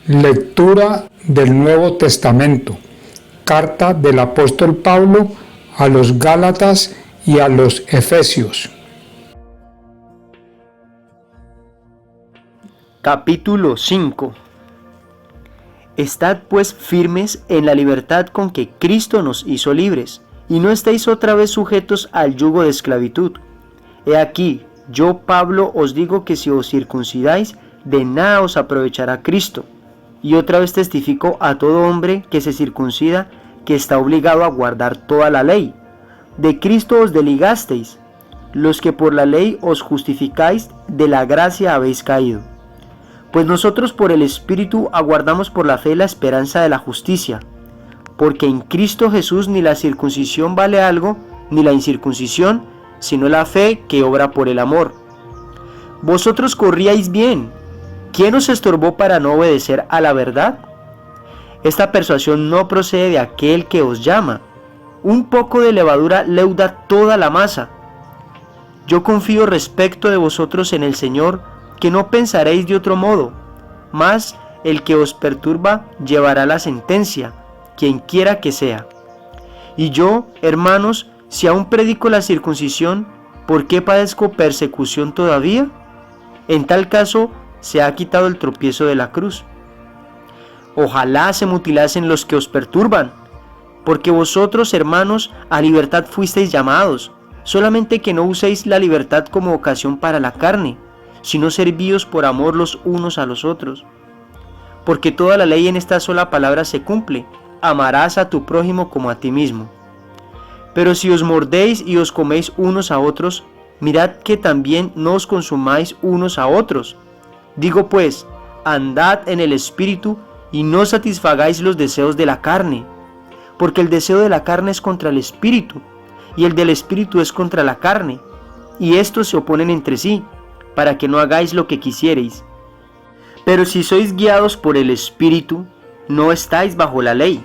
Lectura del Nuevo Testamento. Carta del apóstol Pablo a los Gálatas y a los Efesios. Capítulo 5. Estad pues firmes en la libertad con que Cristo nos hizo libres, y no estéis otra vez sujetos al yugo de esclavitud. He aquí, yo Pablo os digo que si os circuncidáis, de nada os aprovechará Cristo. Y otra vez testifico a todo hombre que se circuncida que está obligado a guardar toda la ley. De Cristo os desligasteis, los que por la ley os justificáis, de la gracia habéis caído. Pues nosotros por el Espíritu aguardamos por la fe la esperanza de la justicia, porque en Cristo Jesús ni la circuncisión vale algo, ni la incircuncisión, sino la fe que obra por el amor. Vosotros corríais bien. ¿Quién os estorbó para no obedecer a la verdad? Esta persuasión no procede de aquel que os llama. Un poco de levadura leuda toda la masa. Yo confío respecto de vosotros en el Señor, que no pensaréis de otro modo, mas el que os perturba llevará la sentencia, quien quiera que sea. Y yo, hermanos, si aún predico la circuncisión, ¿por qué padezco persecución todavía? En tal caso, se ha quitado el tropiezo de la cruz. Ojalá se mutilasen los que os perturban, porque vosotros, hermanos, a libertad fuisteis llamados, solamente que no uséis la libertad como ocasión para la carne, sino servíos por amor los unos a los otros. Porque toda la ley en esta sola palabra se cumple: amarás a tu prójimo como a ti mismo. Pero si os mordéis y os coméis unos a otros, mirad que también no os consumáis unos a otros. Digo pues, andad en el Espíritu y no satisfagáis los deseos de la carne, porque el deseo de la carne es contra el Espíritu, y el del Espíritu es contra la carne, y estos se oponen entre sí, para que no hagáis lo que quisiereis. Pero si sois guiados por el Espíritu, no estáis bajo la ley,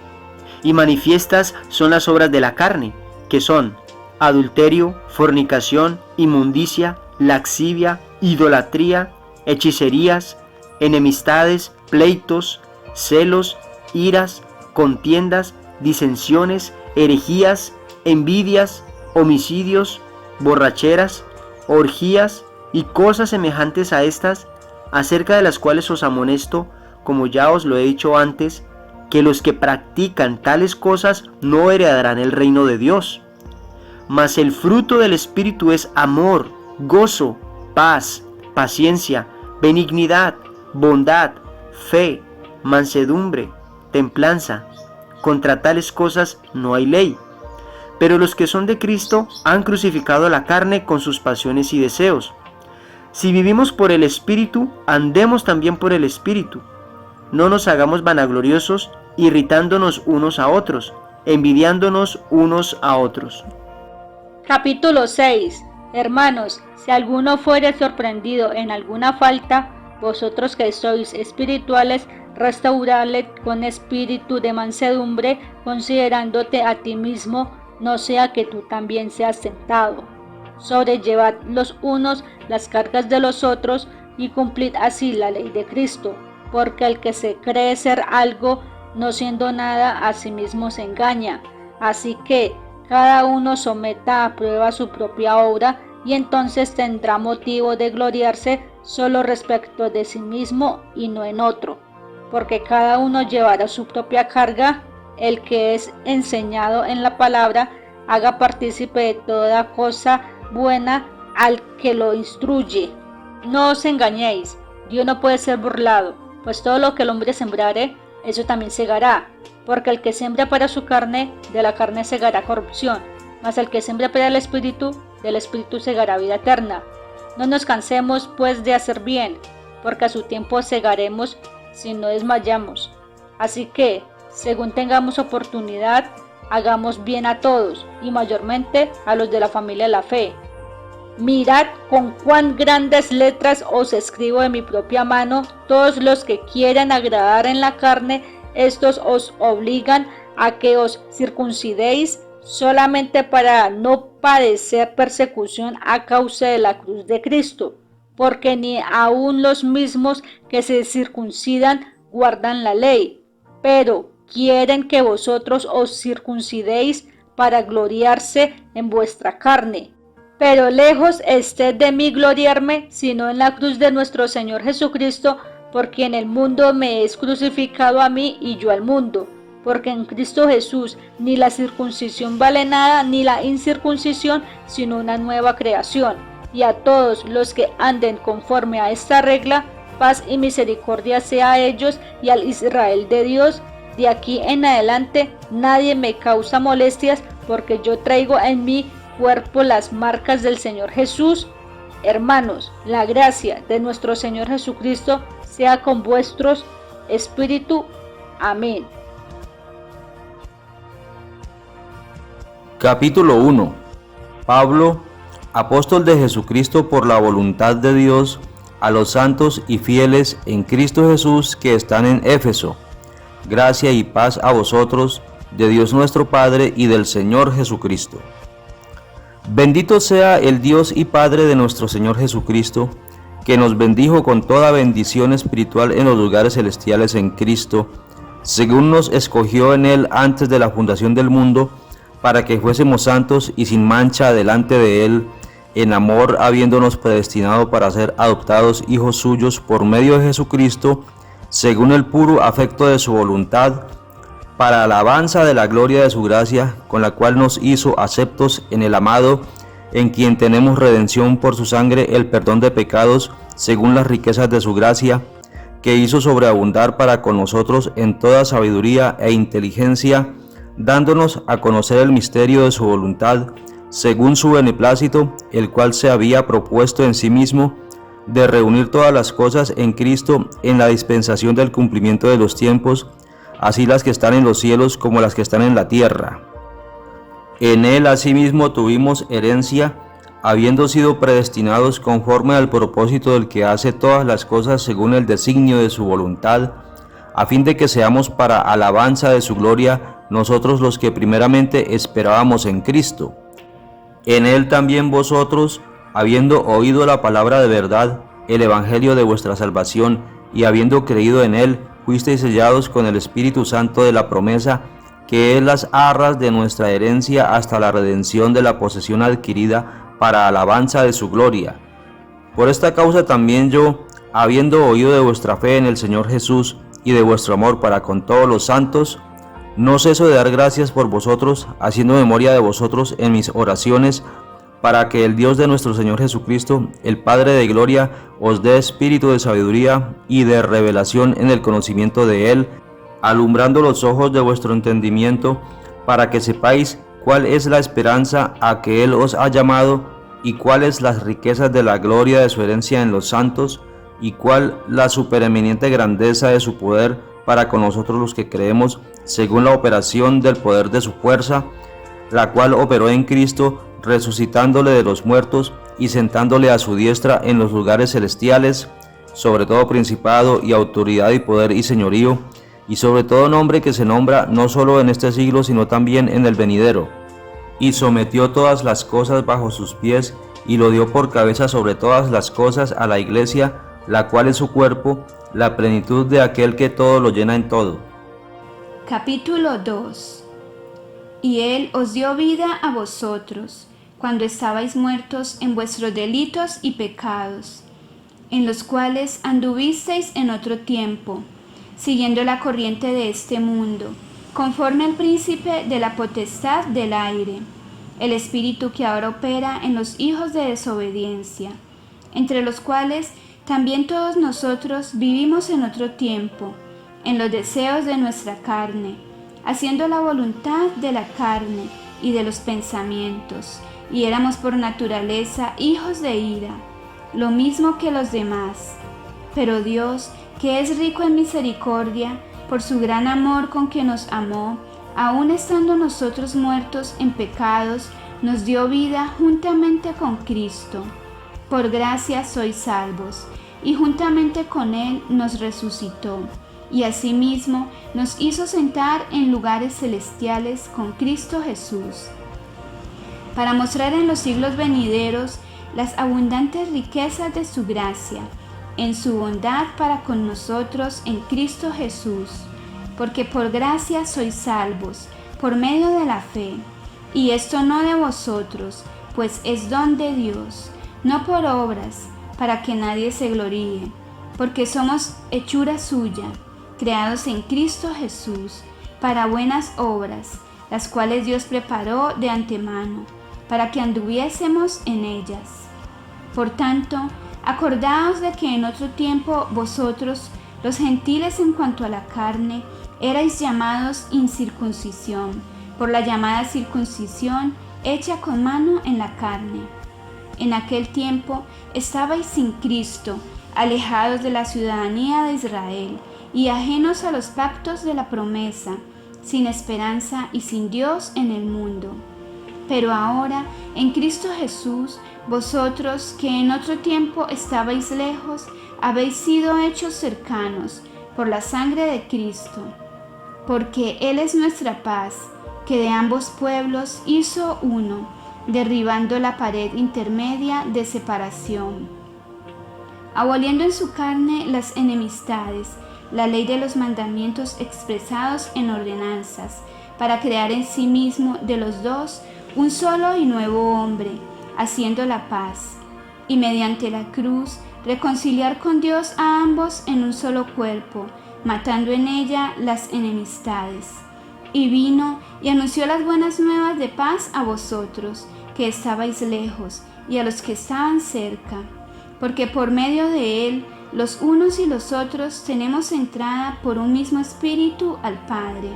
y manifiestas son las obras de la carne, que son adulterio, fornicación, inmundicia, laxivia, idolatría, hechicerías, enemistades, pleitos, celos, iras, contiendas, disensiones, herejías, envidias, homicidios, borracheras, orgías y cosas semejantes a estas, acerca de las cuales os amonesto, como ya os lo he dicho antes, que los que practican tales cosas no heredarán el reino de Dios. Mas el fruto del Espíritu es amor, gozo, paz, paciencia, benignidad, bondad, fe, mansedumbre, templanza. Contra tales cosas no hay ley. Pero los que son de Cristo han crucificado la carne con sus pasiones y deseos. Si vivimos por el Espíritu, andemos también por el Espíritu. No nos hagamos vanagloriosos, irritándonos unos a otros, envidiándonos unos a otros. Capítulo 6. Hermanos, si alguno fuere sorprendido en alguna falta, vosotros que sois espirituales, restauradle con espíritu de mansedumbre, considerándote a ti mismo, no sea que tú también seas tentado. Sobrellevad los unos las cargas de los otros y cumplid así la ley de Cristo, porque el que se cree ser algo, no siendo nada, a sí mismo se engaña. Así que cada uno someta a prueba su propia obra, y entonces tendrá motivo de gloriarse solo respecto de sí mismo y no en otro, porque cada uno llevará su propia carga. El que es enseñado en la palabra, haga partícipe de toda cosa buena al que lo instruye. No os engañéis, Dios no puede ser burlado, pues todo lo que el hombre sembrare, eso también segará. Porque el que siembra para su carne, de la carne segará corrupción, mas el que siembra para el Espíritu, del Espíritu segará vida eterna. No nos cansemos pues de hacer bien, porque a su tiempo segaremos si no desmayamos. Así que, según tengamos oportunidad, hagamos bien a todos, y mayormente a los de la familia de la fe. Mirad con cuán grandes letras os escribo de mi propia mano: todos los que quieran agradar en la carne, estos os obligan a que os circuncidéis, solamente para no padecer persecución a causa de la cruz de Cristo, porque ni aun los mismos que se circuncidan guardan la ley, pero quieren que vosotros os circuncidéis para gloriarse en vuestra carne. Pero lejos esté de mí gloriarme, sino en la cruz de nuestro Señor Jesucristo, porque en el mundo me es crucificado a mí y yo al mundo. Porque en Cristo Jesús ni la circuncisión vale nada, ni la incircuncisión, sino una nueva creación. Y a todos los que anden conforme a esta regla, paz y misericordia sea a ellos y al Israel de Dios. De aquí en adelante nadie me causa molestias, porque yo traigo en mi cuerpo las marcas del Señor Jesús. Hermanos, la gracia de nuestro Señor Jesucristo sea con vuestros espíritu. Amén. Capítulo 1. Pablo, apóstol de Jesucristo por la voluntad de Dios, a los santos y fieles en Cristo Jesús que están en Éfeso. Gracia y paz a vosotros, de Dios nuestro Padre y del Señor Jesucristo. Bendito sea el Dios y Padre de nuestro Señor Jesucristo, que nos bendijo con toda bendición espiritual en los lugares celestiales en Cristo, según nos escogió en Él antes de la fundación del mundo, para que fuésemos santos y sin mancha delante de Él, en amor, habiéndonos predestinado para ser adoptados hijos suyos por medio de Jesucristo, según el puro afecto de su voluntad, para alabanza de la gloria de su gracia, con la cual nos hizo aceptos en el amado, en quien tenemos redención por su sangre, el perdón de pecados, según las riquezas de su gracia, que hizo sobreabundar para con nosotros en toda sabiduría e inteligencia, dándonos a conocer el misterio de su voluntad, según su beneplácito, el cual se había propuesto en sí mismo, de reunir todas las cosas en Cristo en la dispensación del cumplimiento de los tiempos, así las que están en los cielos como las que están en la tierra. En Él asimismo tuvimos herencia, habiendo sido predestinados conforme al propósito del que hace todas las cosas según el designio de su voluntad, a fin de que seamos para alabanza de su gloria nosotros los que primeramente esperábamos en Cristo. En Él también vosotros, habiendo oído la palabra de verdad, el evangelio de vuestra salvación, y habiendo creído en Él, fuisteis sellados con el Espíritu Santo de la promesa, que es las arras de nuestra herencia hasta la redención de la posesión adquirida para alabanza de su gloria. Por esta causa también yo, habiendo oído de vuestra fe en el Señor Jesús y de vuestro amor para con todos los santos, no ceso de dar gracias por vosotros, haciendo memoria de vosotros en mis oraciones, para que el Dios de nuestro Señor Jesucristo, el Padre de gloria, os dé espíritu de sabiduría y de revelación en el conocimiento de Él, alumbrando los ojos de vuestro entendimiento, para que sepáis cuál es la esperanza a que Él os ha llamado, y cuáles las riquezas de la gloria de su herencia en los santos, y cuál la supereminente grandeza de su poder para con nosotros los que creemos, según la operación del poder de su fuerza, la cual operó en Cristo, resucitándole de los muertos y sentándole a su diestra en los lugares celestiales, sobre todo principado y autoridad y poder y señorío, y sobre todo nombre que se nombra no solo en este siglo, sino también en el venidero. Y sometió todas las cosas bajo sus pies, y lo dio por cabeza sobre todas las cosas a la Iglesia, la cual es su cuerpo, la plenitud de aquel que todo lo llena en todo. Capítulo 2. Y Él os dio vida a vosotros, cuando estabais muertos en vuestros delitos y pecados, en los cuales anduvisteis en otro tiempo, siguiendo la corriente de este mundo, conforme al príncipe de la potestad del aire, el espíritu que ahora opera en los hijos de desobediencia, entre los cuales también todos nosotros vivimos en otro tiempo, en los deseos de nuestra carne, haciendo la voluntad de la carne y de los pensamientos, y éramos por naturaleza hijos de ira, lo mismo que los demás. Pero Dios, que es rico en misericordia, por su gran amor con que nos amó, aun estando nosotros muertos en pecados, nos dio vida juntamente con Cristo. Por gracia sois salvos, y juntamente con Él nos resucitó, y asimismo nos hizo sentar en lugares celestiales con Cristo Jesús, para mostrar en los siglos venideros las abundantes riquezas de su gracia, en su bondad para con nosotros en Cristo Jesús, porque por gracia sois salvos, por medio de la fe, y esto no de vosotros, pues es don de Dios, no por obras, para que nadie se gloríe, porque somos hechura suya, creados en Cristo Jesús, para buenas obras, las cuales Dios preparó de antemano, para que anduviésemos en ellas. Por tanto, acordaos de que en otro tiempo vosotros, los gentiles en cuanto a la carne, erais llamados incircuncisión, por la llamada circuncisión hecha con mano en la carne. En aquel tiempo estabais sin Cristo, alejados de la ciudadanía de Israel y ajenos a los pactos de la promesa, sin esperanza y sin Dios en el mundo. Pero ahora, en Cristo Jesús, vosotros que en otro tiempo estabais lejos, habéis sido hechos cercanos por la sangre de Cristo, porque Él es nuestra paz, que de ambos pueblos hizo uno, derribando la pared intermedia de separación, aboliendo en su carne las enemistades, la ley de los mandamientos expresados en ordenanzas, para crear en sí mismo de los dos un solo y nuevo hombre, haciendo la paz, y mediante la cruz reconciliar con Dios a ambos en un solo cuerpo, matando en ella las enemistades. Y vino y anunció las buenas nuevas de paz a vosotros, que estabais lejos, y a los que estaban cerca, porque por medio de él, los unos y los otros tenemos entrada por un mismo espíritu al Padre.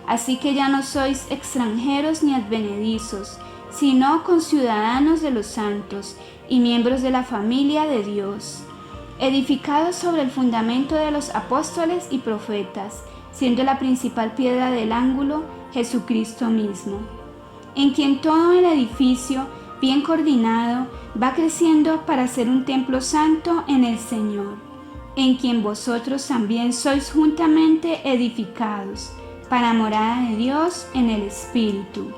Así que ya no sois extranjeros ni advenedizos, sino conciudadanos de los santos y miembros de la familia de Dios, edificados sobre el fundamento de los apóstoles y profetas, siendo la principal piedra del ángulo Jesucristo mismo, en quien todo el edificio, bien coordinado, va creciendo para ser un templo santo en el Señor, en quien vosotros también sois juntamente edificados, para morada de Dios en el Espíritu.